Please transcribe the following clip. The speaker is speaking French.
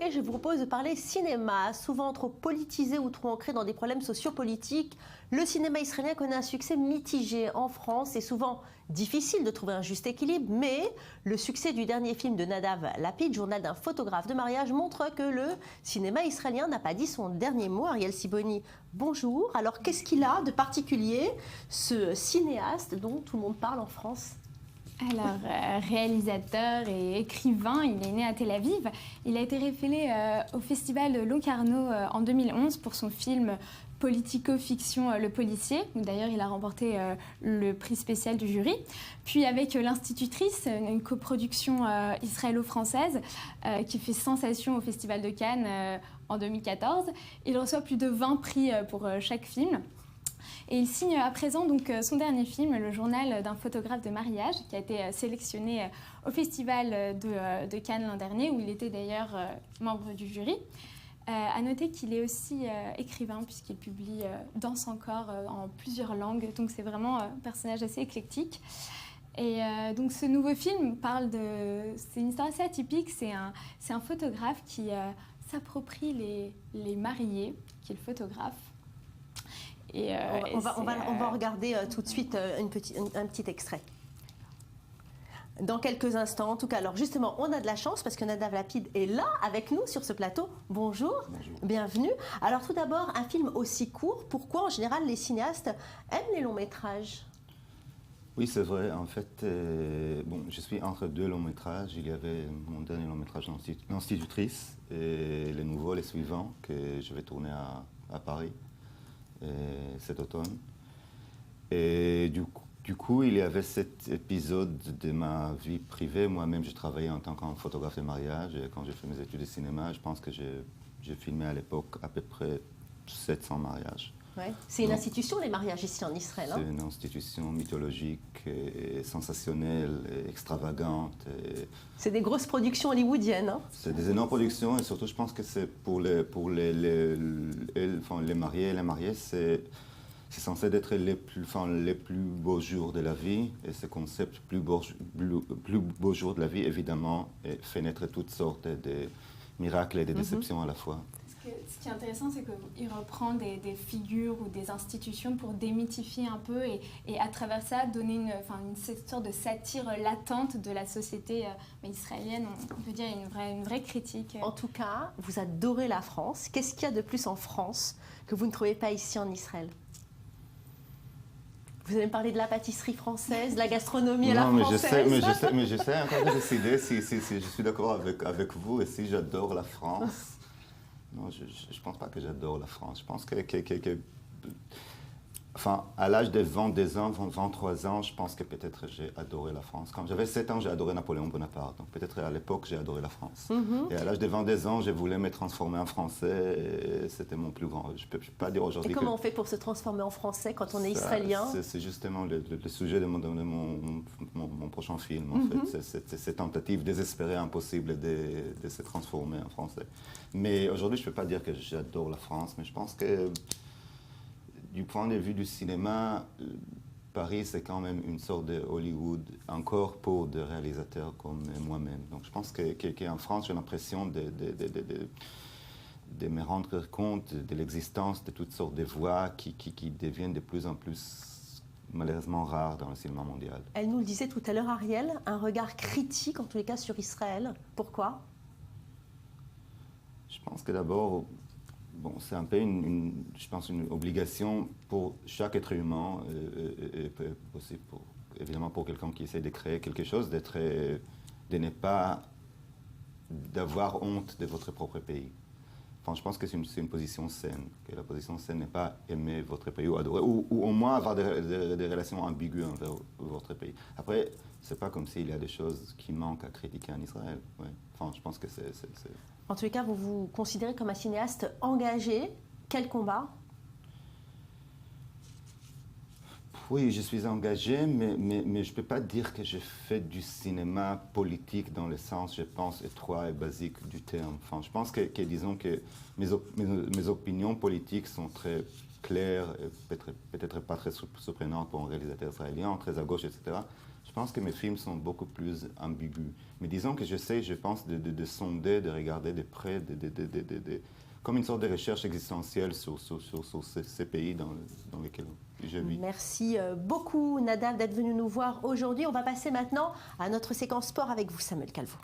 Et je vous propose de parler cinéma, souvent trop politisé ou trop ancré dans des problèmes sociopolitiques. Le cinéma israélien connaît un succès mitigé en France. C'est souvent difficile de trouver un juste équilibre, mais le succès du dernier film de Nadav Lapid, Journal d'un photographe de mariage, montre que le cinéma israélien n'a pas dit son dernier mot. Ariel Siboni, bonjour. Alors qu'est-ce qu'il a de particulier, ce cinéaste dont tout le monde parle en France ? Alors, réalisateur et écrivain, il est né à Tel Aviv. Il a été révélé au festival Locarno en 2011 pour son film politico-fiction Le Policier, où d'ailleurs il a remporté le prix spécial du jury. Puis avec L'Institutrice, une coproduction israélo-française qui fait sensation au festival de Cannes en 2014. Il reçoit plus de 20 prix pour chaque film. Et il signe à présent donc son dernier film, Le Journal d'un photographe de mariage, qui a été sélectionné au Festival de Cannes l'an dernier, où il était d'ailleurs membre du jury. À noter qu'il est aussi écrivain, puisqu'il publie dans son corps en plusieurs langues, donc c'est vraiment un personnage assez éclectique. Et donc ce nouveau film parle de... C'est une histoire assez atypique, c'est un photographe qui s'approprie les mariés, qui est le photographe. On va regarder tout de suite un petit extrait. Dans quelques instants, en tout cas. Alors justement, on a de la chance parce que Nadav Lapid est là avec nous sur ce plateau. Bonjour, bienvenue. Alors tout d'abord, un film aussi court, pourquoi en général les cinéastes aiment les longs métrages ? Oui, c'est vrai. En fait, je suis entre deux longs métrages. Il y avait mon dernier long métrage, L'Institutrice, et les nouveaux, les suivants, que je vais tourner à Paris cet automne. Et du coup, il y avait cet épisode de ma vie privée. Moi-même, je travaillais en tant que photographe de mariage. Et quand j'ai fait mes études de cinéma, je pense que j'ai filmé à l'époque à peu près 700 mariages. Ouais. C'est une institution, les mariages ici en Israël. C'est une institution mythologique, et sensationnelle, et extravagante. C'est des grosses productions hollywoodiennes. Hein. C'est des énormes productions et surtout, je pense que c'est pour les mariés et les mariées, c'est censé être les plus beaux jours de la vie. Et ce concept plus beau jour de la vie, évidemment, fait naître toutes sortes de miracles et de déceptions à la fois. Ce qui est intéressant, c'est qu'il reprend des figures ou des institutions pour démythifier un peu et à travers ça donner une sorte de satire latente de la société israélienne. On peut dire une vraie critique. En tout cas, vous adorez la France. Qu'est-ce qu'il y a de plus en France que vous ne trouvez pas ici en Israël ? Vous allez me parler de la pâtisserie française, de la gastronomie à la française. Mais j'essaie encore de décider si je suis d'accord avec vous et si j'adore la France. Non, je ne pense pas que j'adore la France. Je pense à l'âge de 22 ans, 23 ans, je pense que peut-être j'ai adoré la France. Quand j'avais 7 ans, j'ai adoré Napoléon Bonaparte. Donc peut-être à l'époque, j'ai adoré la France. Et à l'âge de 22 ans, je voulais me transformer en français. Et c'était mon plus grand... Je ne peux pas dire aujourd'hui. Et comment on fait pour se transformer en français quand on est israélien ? C'est justement le sujet de mon prochain film, en fait. C'est cette tentative désespérée, impossible de se transformer en français. Mais aujourd'hui, je ne peux pas dire que j'adore la France, mais je pense que du point de vue du cinéma, Paris, c'est quand même une sorte de Hollywood, encore pour des réalisateurs comme moi-même. Donc je pense qu'en France, j'ai l'impression de me rendre compte de l'existence de toutes sortes de voix qui deviennent de plus en plus malheureusement rares dans le cinéma mondial. Elle nous le disait tout à l'heure, Ariel, un regard critique, en tous les cas, sur Israël. Pourquoi ? Je pense que d'abord... c'est un peu une obligation pour chaque être humain, et aussi évidemment pour quelqu'un qui essaie de créer quelque chose, d'avoir honte de votre propre pays. Je pense que c'est une position saine, que la position saine n'est pas aimer votre pays ou adorer, ou au moins avoir des relations ambiguës envers votre pays. Après, c'est pas comme s'il y a des choses qui manquent à critiquer en Israël. Ouais. Je pense que c'est... En tous les cas, vous vous considérez comme un cinéaste engagé. Quel combat ? Oui, je suis engagé, mais je ne peux pas dire que je fais du cinéma politique dans le sens, je pense, étroit et basique du terme. Je pense que disons que mes opinions politiques sont très claire, peut-être pas très surprenante pour un réalisateur israélien, très à gauche, etc. Je pense que mes films sont beaucoup plus ambigus. Mais disons que j'essaie, je pense, de sonder, de regarder de près, comme une sorte de recherche existentielle sur ces pays dans lesquels je vis. Merci beaucoup, Nadav, d'être venu nous voir aujourd'hui. On va passer maintenant à notre séquence sport avec vous, Samuel Calvo.